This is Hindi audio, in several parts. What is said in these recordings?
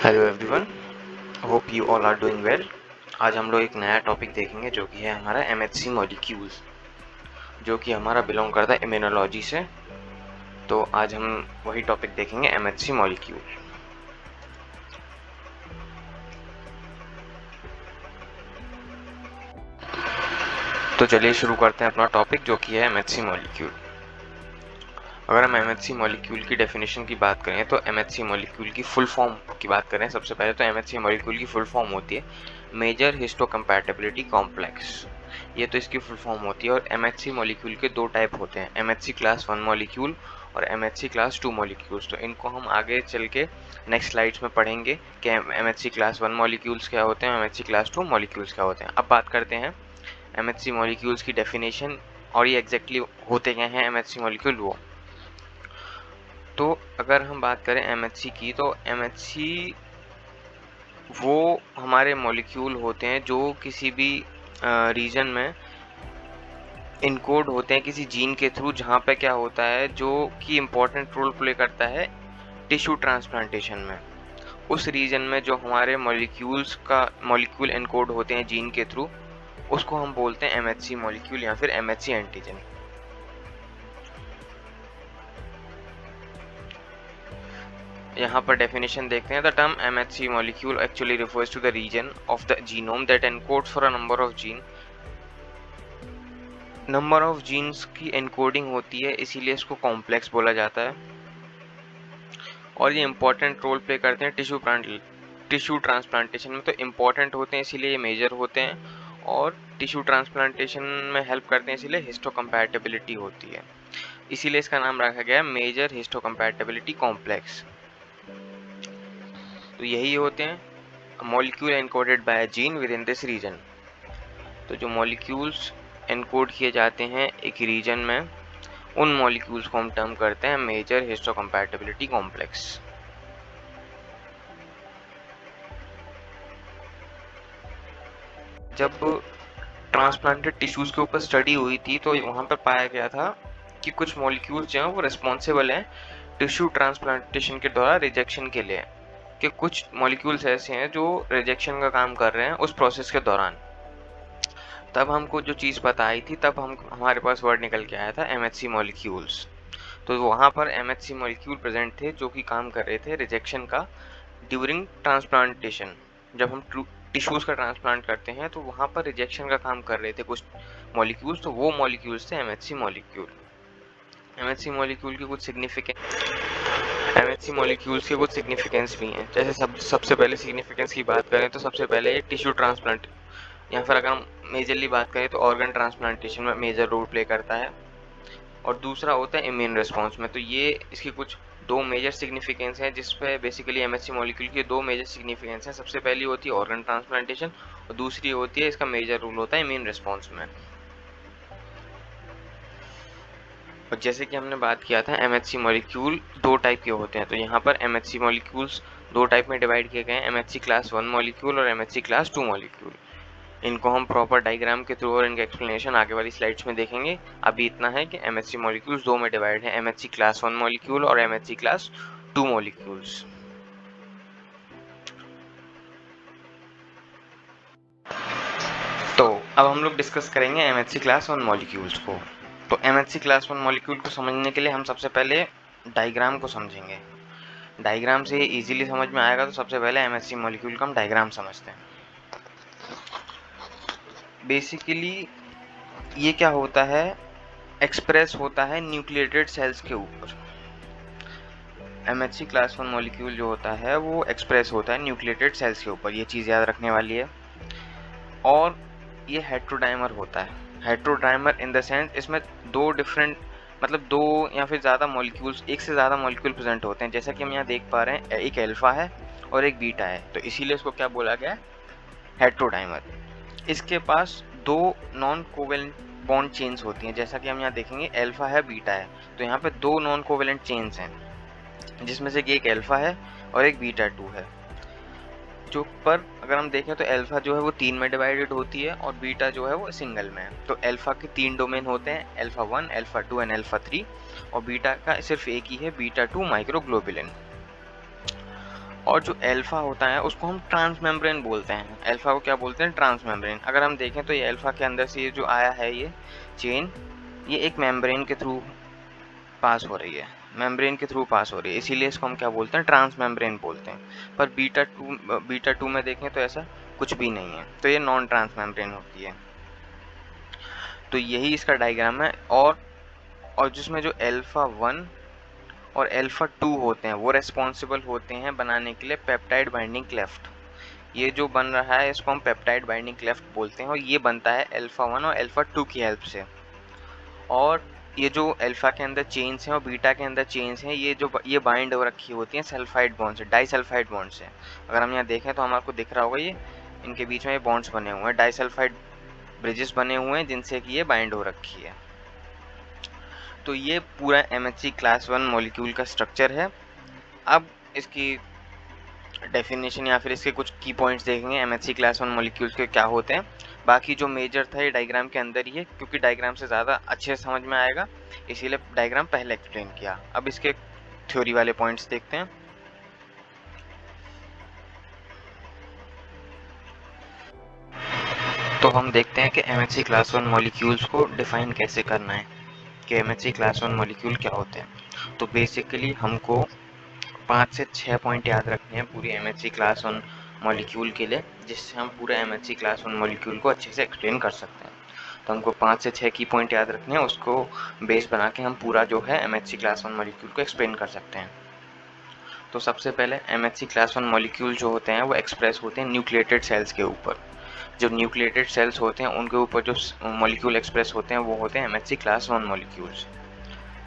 Hello everyone, hope you all are doing well. आज हम लोग एक नया टॉपिक देखेंगे जो कि है हमारा एमएचसी मॉलिक्यूल्स, जो कि हमारा बिलोंग करता है इम्यूनोलॉजी से। तो आज हम वही टॉपिक देखेंगे, एमएचसी मॉलिक्यूल। तो चलिए शुरू करते हैं अपना टॉपिक जो कि है एमएचसी मॉलिक्यूल। अगर हम एमएचसी मॉलिक्यूल की डेफिनेशन की बात करें तो एमएचसी मॉलिक्यूल की फुल फॉर्म की बात करें सबसे पहले तो एमएचसी मॉलिक्यूल की फुल फॉर्म होती है मेजर हिस्टोकम्पैटिबिलिटी कॉम्प्लेक्स। ये तो इसकी फुल फॉर्म होती है। और एमएचसी मॉलिक्यूल के दो टाइप होते हैं, एमएचसी क्लास 1 मॉलिक्यूल और एमएचसी क्लास 2 मॉलिक्यूल्स। तो इनको हम आगे चल के नेक्स्ट स्लाइड्स में पढ़ेंगे कि एमएचसी क्लास 1 मॉलिक्यूल्स क्या होते हैं, एमएचसी क्लास 2 मॉलिक्यूल्स क्या होते हैं। अब बात करते हैं एमएचसी मॉलिक्यूल्स की डेफिनेशन और ये एग्जैक्टली होते क्या हैं एमएचसी मॉलिक्यूल वो। तो अगर हम बात करें एमएचसी की, तो एमएचसी वो हमारे मॉलिक्यूल होते हैं जो किसी भी रीजन में इनकोड होते हैं किसी जीन के थ्रू, जहाँ पे क्या होता है जो कि इम्पोर्टेंट रोल प्ले करता है टिश्यू ट्रांसप्लांटेशन में। उस रीजन में जो हमारे मॉलिक्यूल इनकोड होते हैं जीन के थ्रू, उसको हम बोलते हैं एमएचसी मॉलिक्यूल या फिर एमएचसी एंटीजन। यहाँ पर डेफिनेशन देखते हैं। The term MHC molecule actually refers to the region of the genome that encodes for a number of gene. Number of genes की एनकोडिंग होती है, इसीलिए इसको कॉम्प्लेक्स बोला जाता है। और ये इंपॉर्टेंट रोल प्ले करते हैं टिश्यू ट्रांसप्लांटेशन में। तो इम्पॉर्टेंट होते हैं इसीलिए ये मेजर होते हैं, और टिश्यू ट्रांसप्लांटेशन में हेल्प करते हैं इसीलिए हिस्टोकम्पैटिबिलिटी होती है। इसीलिए इसका नाम रखा गया मेजर हिस्टोकम्पैटिबिलिटी कॉम्प्लेक्स। तो यही होते हैं molecule encoded by gene within this region. तो जो मॉलिक्यूल्स एनकोड किए जाते हैं एक रीजन में, उन मॉलिक्यूल्स को हम टर्म करते हैं मेजर हिस्टोकम्पैटिबिलिटी कॉम्प्लेक्स। जब ट्रांसप्लांटेड टिश्यूज के ऊपर स्टडी हुई थी तो वहाँ पर पाया गया था कि कुछ मॉलिक्यूल्स जो हैं वो रिस्पॉन्सिबल हैं टिश्यू ट्रांसप्लांटेशन के द्वारा रिजेक्शन के लिए, कि कुछ मॉलिक्यूल्स ऐसे हैं जो रिजेक्शन का काम कर रहे हैं उस प्रोसेस के दौरान। तब हमको जो चीज़ पता आई थी, तब हमारे पास वर्ड निकल के आया था एमएचसी मॉलिक्यूल्स। तो वहाँ पर एमएचसी मॉलिक्यूल प्रेजेंट थे जो कि काम कर रहे थे रिजेक्शन का ड्यूरिंग ट्रांसप्लांटेशन। जब हम टिश्यूज़ का ट्रांसप्लांट करते हैं तो वहाँ पर रिजेक्शन का काम कर रहे थे कुछ मॉलिक्यूल्स, तो वो मॉलिक्यूल्स थे एमएचसी मॉलिक्यूल। एमएचसी मॉलिक्यूल की कुछ एमएचसी मॉलिक्यूल्स के कुछ सिग्निफिकेंस भी हैं। जैसे सबसे पहले सिग्निफिकेंस की बात करें तो सबसे पहले ये टिश्यू ट्रांसप्लांट, या फिर अगर हम मेजरली बात करें तो ऑर्गन ट्रांसप्लांटेशन में मेजर रोल प्ले करता है। और दूसरा होता है इम्यून रिस्पॉन्स में। तो ये इसकी कुछ दो मेजर सिग्निफिकेंस हैं, जिस पे बेसिकली एमएचसी मॉलिक्यूल की दो मेजर सिग्निफिकेंस हैं। सबसे पहली होती है ऑर्गन ट्रांसप्लांटेशन, और दूसरी होती है इसका मेजर रोल होता है इम्यून रिस्पॉन्स में। और जैसे कि हमने बात किया था एमएचसी मॉलिक्यूल दो टाइप के होते हैं, तो यहाँ पर एमएचसी मॉलिक्यूल्स दो टाइप में डिवाइड किए गए हैं, एमएचसी क्लास 1 मॉलिक्यूल और एमएचसी क्लास 2 मॉलिक्यूल। इनको हम प्रॉपर डायग्राम के थ्रू और इनका एक्सप्लेनेशन आगे वाली स्लाइड्स में देखेंगे। अभी इतना है कि एमएचसी मॉलिक्यूल्स दो में डिवाइड है, एमएचसी क्लास 1 मॉलिक्यूल और एमएचसी क्लास 2 मॉलिक्यूल्स। तो अब हम लोग डिस्कस करेंगे एमएचसी क्लास 1 मॉलिक्यूल्स को। तो एमएचसी क्लास 1 मॉलिक्यूल को समझने के लिए हम सबसे पहले डायग्राम को समझेंगे। डायग्राम से इजीली समझ में आएगा, तो सबसे पहले एमएचसी मॉलिक्यूल का हम डायग्राम समझते हैं। बेसिकली ये क्या होता है, एक्सप्रेस होता है न्यूक्लिएटेड सेल्स के ऊपर। एमएचसी क्लास 1 मॉलिक्यूल जो होता है वो एक्सप्रेस होता है न्यूक्लिएटेड सेल्स के ऊपर, ये चीज़ याद रखने वाली है। और ये हेट्रोडाइमर होता है। हेट्रोडाइमर इन द सेंस इसमें दो डिफरेंट, मतलब दो या फिर ज़्यादा मॉलिक्यूल्स, एक से ज़्यादा मॉलिक्यूल प्रेजेंट होते हैं। जैसा कि हम यहाँ देख पा रहे हैं, एक अल्फा है और एक बीटा है, तो इसीलिए इसको क्या बोला गया, हेट्रोडाइमर। इसके पास दो नॉन कोवेलेंट बॉन्ड चेन्स होती हैं। जैसा कि हम यहाँ देखेंगे अल्फा है बीटा है, तो यहाँ पे दो नॉन कोवेलेंट चेन्स हैं, जिसमें से एक अल्फा है और एक बीटा 2 है। जो पर अगर हम देखें तो अल्फा जो है वो 3 में डिवाइडेड होती है और बीटा जो है वो सिंगल में है। तो अल्फा के 3 डोमेन होते हैं, अल्फा 1, अल्फा 2 एंड अल्फा 3, और बीटा का सिर्फ एक ही है, बीटा 2 माइक्रोग्लोबुलिन। और जो अल्फा होता है उसको हम ट्रांसमेम्ब्रेन बोलते हैं। अल्फा को क्या बोलते हैं? ट्रांसमेम्ब्रेन। अगर हम देखें तो ये अल्फा के अंदर से ये जो आया है ये चेन, ये एक मेम्ब्रेन के थ्रू पास हो रही है, मेम्ब्रेन के थ्रू पास हो रही है, इसीलिए इसको हम क्या बोलते हैं? ट्रांसमेम्ब्रेन बोलते हैं। पर बीटा टू में देखें तो ऐसा कुछ भी नहीं है, तो ये नॉन ट्रांसमेम्ब्रेन होती है। तो यही इसका डायग्राम है। और जिसमें जो अल्फा 1 और अल्फा 2 होते हैं वो रेस्पॉन्सिबल होते हैं बनाने के लिए पेप्टाइड बाइंडिंग क्लेफ्ट। ये जो बन रहा है इसको हम पेप्टाइड बाइंडिंग क्लेफ्ट बोलते हैं, और ये बनता है अल्फा 1 और अल्फा 2 की हेल्प से। और ये जो अल्फा के अंदर चेन्स हैं और बीटा के अंदर चेन्स हैं, ये बाइंड हो रखी होती हैं सल्फाइड बॉन्ड से, डाइसल्फाइड बॉन्ड से। अगर हम यहाँ देखें तो हमारे दिख रहा होगा ये इनके बीच में ये बॉन्ड्स बने हुए हैं, डाइसल्फाइड ब्रिजेस बने हुए हैं जिनसे कि ये बाइंड हो रखी है। तो ये पूरा MHC क्लास 1 मॉलिक्यूल का स्ट्रक्चर है। अब इसकी डेफिनेशन या फिर इसके कुछ की पॉइंट्स देखेंगे MHC क्लास 1 मॉलिक्यूल्स के क्या होते हैं। बाकी जो मेजर था ये डायग्राम के अंदर ही है, क्योंकि डायग्राम से ज़्यादा अच्छे से समझ में आएगा, इसीलिए डायग्राम पहले एक्सप्लेन किया। अब इसके थ्योरी वाले पॉइंट्स देखते हैं। तो हम देखते हैं कि MHC क्लास 1 मॉलिक्यूल्स को डिफाइन कैसे करना है, कि MHC क्लास 1 मॉलिक्यूल क्या होते हैं। तो बेसिकली हमको 5 से 6 पॉइंट याद रखने हैं पूरी MHC क्लास 1 मॉलिक्यूल के लिए, जिससे हम पूरे MHC क्लास 1 मॉलिक्यूल को अच्छे से एक्सप्लेन कर सकते हैं। तो हमको 5 से 6 की पॉइंट याद रखने हैं, उसको बेस बना के हम पूरा जो है MHC क्लास 1 मॉलिक्यूल को एक्सप्लेन कर सकते हैं। तो सबसे पहले MHC क्लास 1 मॉलिक्यूल जो होते हैं वो एक्सप्रेस होते हैं न्यूक्लिएटेड सेल्स के ऊपर। जो न्यूक्लिएटेड सेल्स होते हैं उनके ऊपर जो मॉलिक्यूल एक्सप्रेस होते हैं वो होते हैं MHC क्लास 1 मॉलिक्यूल्स।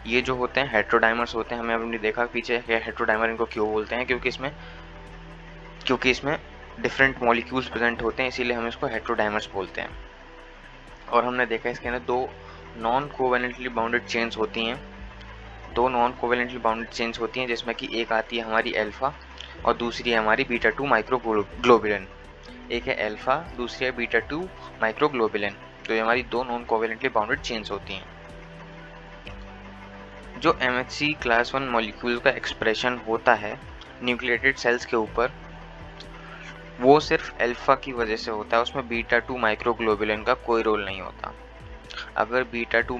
ये जो होते हैं हेट्रोडाइमर्स होते हैं। हमें अभी देखा पीछे हेट्रोडाइमर इनको क्यों बोलते हैं, क्योंकि इसमें डिफरेंट मॉलिक्यूल्स प्रेजेंट होते हैं, इसीलिए हम इसको हेट्रोडाइमर्स बोलते हैं। और हमने देखा इसके अंदर दो नॉन कोवेलेंटली बाउंडेड चेन्स होती हैं, जिसमें कि एक आती है हमारी अल्फा और दूसरी है हमारी बीटा 2 माइक्रोग्लोबुलिन। एक है अल्फा, दूसरी है बीटा 2 माइक्रोग्लोबुलिन। तो ये हमारी दो नॉन कोवेलेंटली बाउंडेड चेन्स होती हैं। जो MHC क्लास 1 मॉलिक्यूल का एक्सप्रेशन होता है न्यूक्लिएटेड सेल्स के ऊपर, वो सिर्फ अल्फा की वजह से होता है, उसमें बीटा 2 माइक्रोग्लोबुलिन का कोई रोल नहीं होता। अगर बीटा 2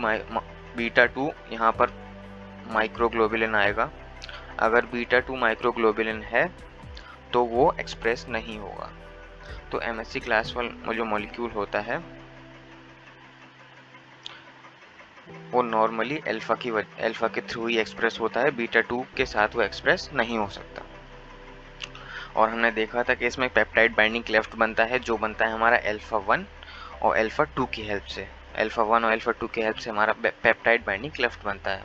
यहाँ पर माइक्रोग्लोबुलिन आएगा, अगर बीटा 2 माइक्रोग्लोबुलिन है तो वो एक्सप्रेस नहीं होगा। तो MHC क्लास 1 जो मॉलिक्यूल होता है वो नॉर्मली अल्फा के थ्रू ही एक्सप्रेस होता है, बीटा 2 के साथ वो एक्सप्रेस नहीं हो सकता। और हमने देखा था कि इसमें पेप्टाइड बाइंडिंग क्लेफ्ट बनता है, जो बनता है हमारा अल्फा 1 और अल्फा 2 की हेल्प से। अल्फा 1 और अल्फा 2 की हेल्प से हमारा पेप्टाइड बाइंडिंग क्लेफ्ट बनता है।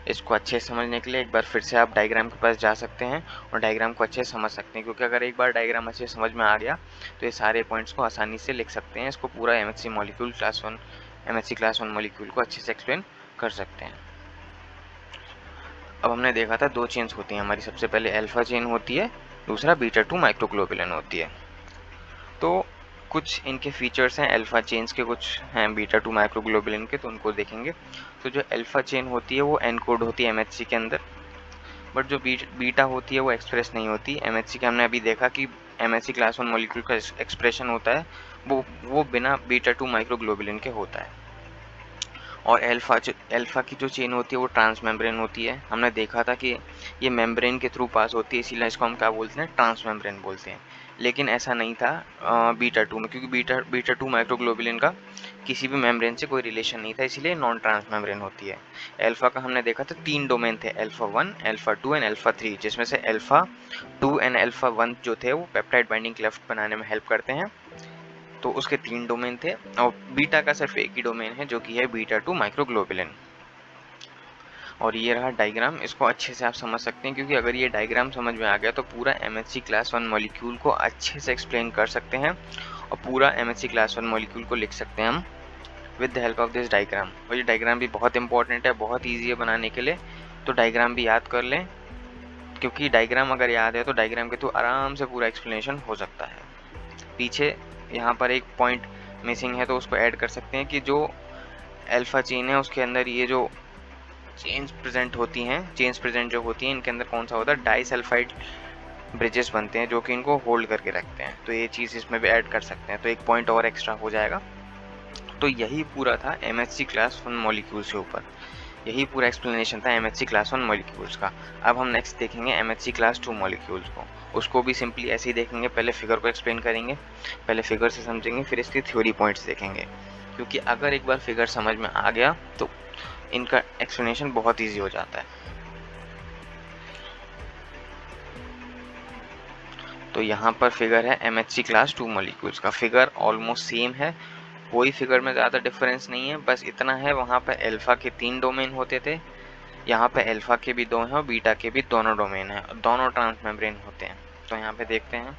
इसको अच्छे से समझने के लिए एक बार फिर से आप डायग्राम के पास जा सकते हैं और डायग्राम को अच्छे से समझ सकते हैं, क्योंकि अगर एक बार डायग्राम अच्छे से समझ में आ गया तो ये सारे पॉइंट्स को आसानी से लिख सकते हैं। इसको पूरा MHC क्लास 1 मॉलिक्यूल को अच्छे से एक्सप्लेन कर सकते हैं। अब हमने देखा था दो चेन्स होती हैं हमारी, सबसे पहले अल्फा चेन होती है, दूसरा बीटा 2 माइक्रोग्लोबुलिन होती है। तो कुछ इनके फीचर्स हैं अल्फा चेन्स के, कुछ हैं बीटा 2 माइक्रोग्लोबुलिन के, तो उनको देखेंगे। तो जो अल्फा चेन होती है वो एनकोड होती है MHC के अंदर, बट जो बीटा होती है वो एक्सप्रेस नहीं होती। MHC के हमने अभी देखा कि MHC क्लास 1 मॉलिक्यूल का एक्सप्रेशन होता है वो बिना बीटा 2 माइक्रोग्लोबुलिन के होता है। और अल्फा की जो चेन होती है वो ट्रांसमेम्ब्रेन होती है। हमने देखा था कि ये मेम्ब्रेन के थ्रू पास होती है, इसीलिए इसको हम क्या बोलते हैं? ट्रांसमेम्ब्रेन बोलते हैं। लेकिन ऐसा नहीं था बीटा 2 में, क्योंकि बीटा 2 माइक्रोग्लोबुलिन का किसी भी मेम्ब्रेन से कोई रिलेशन नहीं था, इसीलिए नॉन ट्रांसमेम्ब्रेन होती है। अल्फा का हमने देखा था 3 डोमेन थे, अल्फा 1, अल्फा 2 एंड अल्फा 3, जिसमें से अल्फा 2 एंड अल्फा 1 जो थे वो पेप्टाइड बाइंडिंग क्लेफ्ट बनाने में हेल्प करते हैं। तो उसके 3 डोमेन थे, और बीटा का सिर्फ एक ही डोमेन है जो कि है बीटा 2 माइक्रोग्लोबुलिन। और ये रहा डायग्राम, इसको अच्छे से आप समझ सकते हैं, क्योंकि अगर ये डायग्राम समझ में आ गया तो पूरा MHC क्लास 1 मॉलिक्यूल को अच्छे से एक्सप्लेन कर सकते हैं, और पूरा MHC क्लास 1 मॉलिक्यूल को लिख सकते हैं हम with the help of this diagram. और ये डायग्राम भी बहुत इंपॉर्टेंट है, बहुत ईजी है बनाने के लिए, तो डायग्राम भी याद कर लें, क्योंकि डायग्राम अगर याद है तो डायग्राम के थ्रू आराम से पूरा एक्सप्लेनेशन हो सकता है। पीछे यहाँ पर एक पॉइंट मिसिंग है, तो उसको ऐड कर सकते हैं कि जो अल्फा चेन है उसके अंदर ये जो चेन्स प्रेजेंट जो होती हैं इनके अंदर कौन सा होता है? ब्रिजेस बनते हैं जो कि इनको होल्ड करके रखते हैं। तो ये चीज़ इसमें भी ऐड कर सकते हैं, तो एक पॉइंट और एक्स्ट्रा हो जाएगा। तो यही पूरा था MHC क्लास 1 मॉलिक्यूल्स के ऊपर, यही पूरा एक्सप्लेनेशन था MHC क्लास 1 मॉलिक्यूल्स का। अब हम नेक्स्ट देखेंगे MHC क्लास 2 मॉलिक्यूल्स को। उसको भी सिंपली ऐसे ही देखेंगे, पहले फिगर को एक्सप्लेन करेंगे, पहले फिगर से समझेंगे, फिर इसकी थ्योरी पॉइंट्स देखेंगे, क्योंकि अगर एक बार फिगर समझ में आ गया तो इनका एक्सप्लेनेशन बहुत ईजी हो जाता है। तो यहाँ पर फिगर है MHC क्लास 2 मॉलिक्यूल्स का। फिगर ऑलमोस्ट सेम है, कोई फिगर में ज़्यादा डिफरेंस नहीं है, बस इतना है वहाँ पे अल्फा के 3 डोमेन होते थे, यहाँ पे अल्फा के भी 2 हैं और बीटा के भी दोनों डोमेन हैं, दोनों ट्रांसमेम्ब्रेन होते हैं। तो यहाँ पे देखते हैं,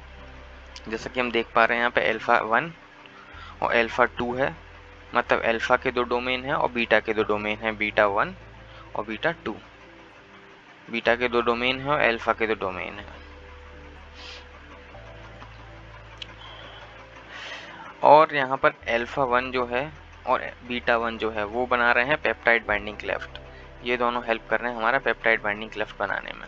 जैसा कि हम देख पा रहे हैं यहाँ पे अल्फा 1 और अल्फा 2 है, मतलब अल्फा के 2 डोमेन हैं और बीटा के 2 डोमेन हैं, बीटा 1 और बीटा 2। बीटा के 2 डोमेन हैं और अल्फा के 2 डोमेन हैं। और यहाँ पर अल्फा 1 जो है और बीटा 1 जो है वो बना रहे हैं पेप्टाइड बाइंडिंग क्लेफ्ट। ये दोनों हेल्प कर रहे हैं हमारा पेप्टाइड बाइंडिंग क्लेफ्ट बनाने में।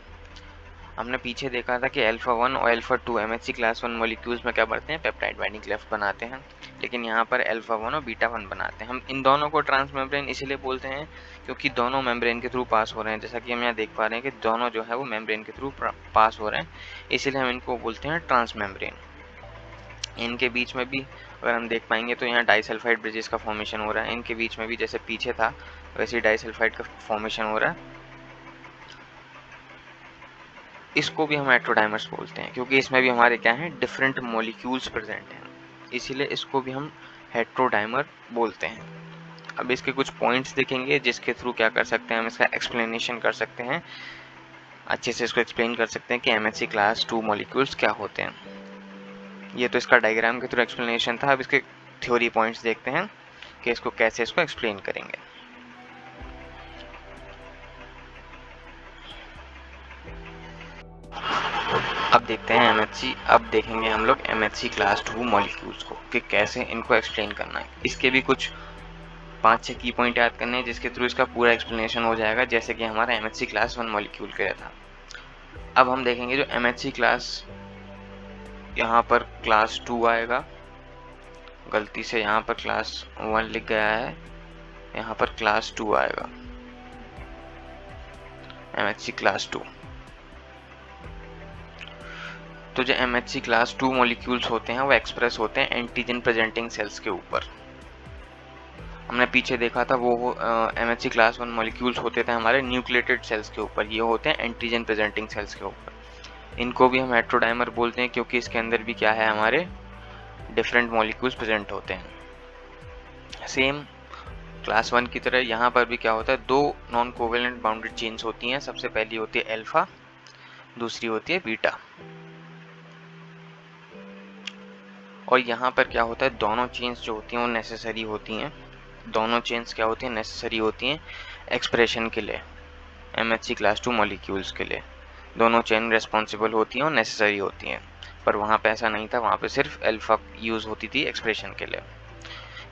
हमने पीछे देखा था कि अल्फा 1 और अल्फा 2 MHC क्लास 1 मॉलिक्यूल्स में क्या करते हैं, पेप्टाइड बाइंडिंग क्लेफ्ट बनाते हैं, लेकिन यहाँ पर अल्फा 1 और बीटा 1 बनाते हैं। हम इन दोनों को ट्रांसमेम्ब्रेन इसीलिए बोलते हैं क्योंकि दोनों मेम्ब्रेन के थ्रू पास हो रहे हैं। जैसा कि हम यहाँ देख पा रहे हैं कि दोनों जो है वो मेम्ब्रेन के थ्रू पास हो रहे हैं, इसीलिए हम इनको बोलते हैं ट्रांसमेम्ब्रेन। इनके बीच में भी अगर हम देख पाएंगे तो यहाँ डाइसल्फाइड ब्रिजेस का फॉर्मेशन हो रहा है, इनके बीच में भी जैसे पीछे था वैसे ही डाइसल्फाइड का फॉर्मेशन हो रहा है। इसको भी हम हेट्रोडाइमर्स बोलते हैं क्योंकि इसमें भी हमारे क्या हैं, डिफरेंट मॉलिक्यूल्स प्रेजेंट हैं, इसीलिए इसको भी हम हेट्रोडाइमर बोलते हैं। अब इसके कुछ पॉइंट्स देखेंगे जिसके थ्रू क्या कर सकते हैं, हम इसका एक्सप्लेनेशन कर सकते हैं, अच्छे से इसको एक्सप्लेन कर सकते हैं कि MHC क्लास 2 मॉलिक्यूल्स क्या होते हैं। ये तो इसका डायग्राम के थ्रू एक्सप्लेनेशन था। अब इसके थ्योरी पॉइंट्स देखते हैं कि इसको कैसे एक्सप्लेन करेंगे। अब देखते हैं अब देखेंगे हम लोग MHC क्लास 2 मॉलिक्यूल्स को कि कैसे इनको एक्सप्लेन करना है। इसके भी कुछ 5-6 की पॉइंट याद करने हैं जिसके थ्रू इसका पूरा एक्सप्लेनेशन हो जाएगा, जैसे कि हमारा MHC क्लास 1 मॉलिक्यूल के लिए था। अब हम देखेंगे जो MHC क्लास, यहाँ पर क्लास 2 आएगा, गलती से यहाँ पर क्लास 1 लिख गया है, यहाँ पर क्लास 2 आएगा, MHC क्लास 2। तो जो MHC क्लास 2 मॉलिक्यूल्स होते हैं वो एक्सप्रेस होते हैं एंटीजन प्रेजेंटिंग सेल्स के ऊपर। हमने पीछे देखा था वो MHC क्लास 1 मॉलिक्यूल्स होते थे हमारे न्यूक्लिएटेड सेल्स के ऊपर, ये होते हैं एंटीजन प्रेजेंटिंग सेल्स के ऊपर। इनको भी हम हेट्रोडाइमर बोलते हैं क्योंकि इसके अंदर भी क्या है, हमारे डिफरेंट मॉलिक्यूल्स प्रेजेंट होते हैं। सेम क्लास 1 की तरह यहाँ पर भी क्या होता है, 2 नॉन कोवेलेंट बाउंडेड चेन्स होती हैं। सबसे पहली होती है अल्फा, दूसरी होती है बीटा। और यहाँ पर क्या होता है, दोनों चेन्स जो होती हैं वो नेसेसरी होती हैं। दोनों चेन्स क्या होती हैं, नेसेसरी होती हैं एक्सप्रेशन के लिए, MHC क्लास 2 मॉलिक्यूल्स के लिए। दोनों चेन रेस्पॉन्सिबल होती हैं और नेसेसरी होती हैं, पर वहाँ पे ऐसा नहीं था, वहाँ पे सिर्फ अल्फा यूज़ होती थी एक्सप्रेशन के लिए।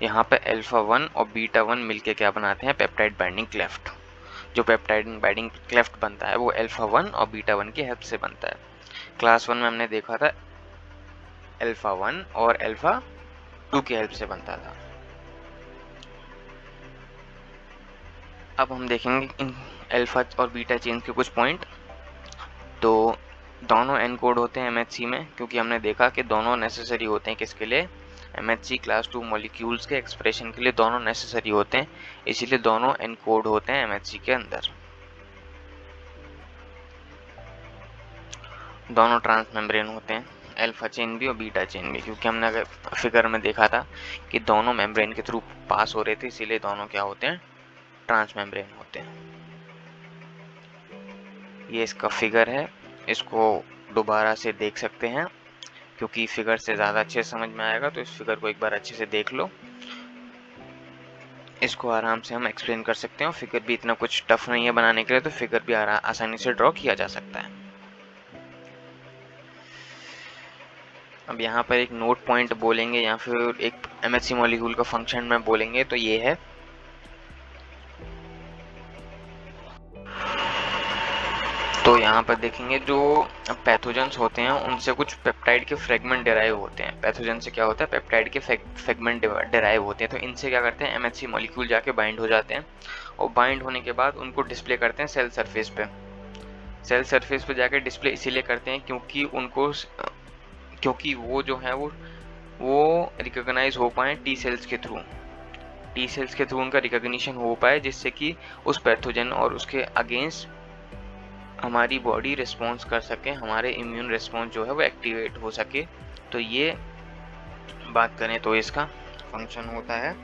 यहाँ पे अल्फा 1 और बीटा 1 मिलके क्या बनाते हैं, पेप्टाइड बाइंडिंग क्लेफ्ट। जो पेप्टाइड बाइंडिंग क्लेफ्ट बनता है वो अल्फा 1 और बीटा 1 की हेल्प से बनता है। क्लास 1 में हमने देखा था अल्फा 1 और अल्फा 2 की हेल्प से बनता था। अब हम देखेंगे इन अल्फा और बीटा चेन के कुछ पॉइंट। तो दोनों एनकोड होते हैं MHC में, क्योंकि हमने देखा कि दोनों नेसेसरी होते हैं किसके लिए, MHC क्लास 2 मॉलिक्यूल्स के एक्सप्रेशन के लिए दोनों नेसेसरी होते हैं, इसीलिए दोनों एनकोड होते हैं MHC के अंदर। दोनों ट्रांसमेम्ब्रेन होते हैं, अल्फा चेन भी और बीटा चेन भी, क्योंकि हमने अगर फिगर में देखा था कि दोनों मेम्ब्रेन के थ्रू पास हो रहे थे, इसीलिए दोनों क्या होते हैं, ट्रांसमेम्ब्रेन होते हैं। ये इसका फिगर है, इसको दोबारा से देख सकते हैं क्योंकि फिगर से ज़्यादा अच्छे से समझ में आएगा, तो इस फिगर को एक बार अच्छे से देख लो। इसको आराम से हम एक्सप्लेन कर सकते हैं, फिगर भी इतना कुछ टफ नहीं है बनाने के लिए, तो फिगर भी आसानी से ड्रॉ किया जा सकता है। अब यहाँ पर एक नोट पॉइंट बोलेंगे या फिर एक MHC मॉलिक्यूल का फंक्शन में बोलेंगे तो ये है, तो यहाँ पर देखेंगे जो पैथोजेंस होते हैं उनसे कुछ पेप्टाइड के फ्रेगमेंट डेराइव होते हैं। पैथोजन से क्या होता है, पेप्टाइड के फ्रेगमेंट डेराइव होते हैं। तो इनसे क्या करते हैं, एमएचसी मॉलिक्यूल जाके बाइंड हो जाते हैं और बाइंड होने के बाद उनको डिस्प्ले करते हैं सेल सरफेस पे। सेल सरफेस पे जाके डिस्प्ले इसीलिए करते हैं क्योंकि वो जो है वो रिकॉग्नाइज हो पाए टी सेल्स के थ्रू। टी सेल्स के थ्रू उनका रिकॉग्निशन हो पाए, जिससे कि उस पैथोजन और उसके अगेंस्ट हमारी बॉडी रिस्पॉन्स कर सके, हमारे इम्यून रिस्पॉन्स जो है वो एक्टिवेट हो सके। तो ये बात करें तो इसका फंक्शन होता है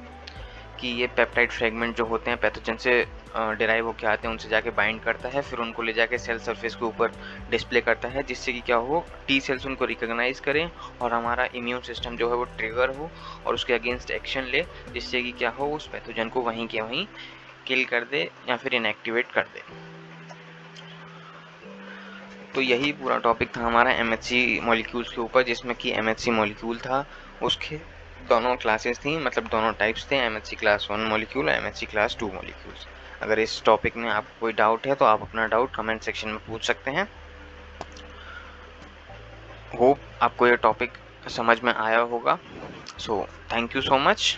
कि ये पेप्टाइड फ्रेगमेंट जो होते हैं पैथोजन से डिराइव होकर आते हैं, उनसे जाके बाइंड करता है, फिर उनको ले जाके सेल सरफेस के ऊपर डिस्प्ले करता है, जिससे कि क्या हो, टी सेल्स उनको रिकॉग्नाइज करें और हमारा इम्यून सिस्टम जो है वो ट्रिगर हो और उसके अगेंस्ट एक्शन ले, जिससे कि क्या हो, उस पैथोजन को वहीं के वहीं किल कर दे या फिर इनएक्टिवेट कर दे। तो यही पूरा टॉपिक था हमारा एमएचसी मॉलिक्यूल्स के ऊपर, जिसमें कि एमएचसी मॉलिक्यूल था, उसके दोनों क्लासेस थी, मतलब दोनों टाइप्स थे, MHC class 1 molecule, MHC class 2 molecules. अगर इस टॉपिक में आपको कोई डाउट है तो आप अपना डाउट कमेंट सेक्शन में पूछ सकते हैं। होप आपको ये टॉपिक समझ में आया होगा। So thank you so much.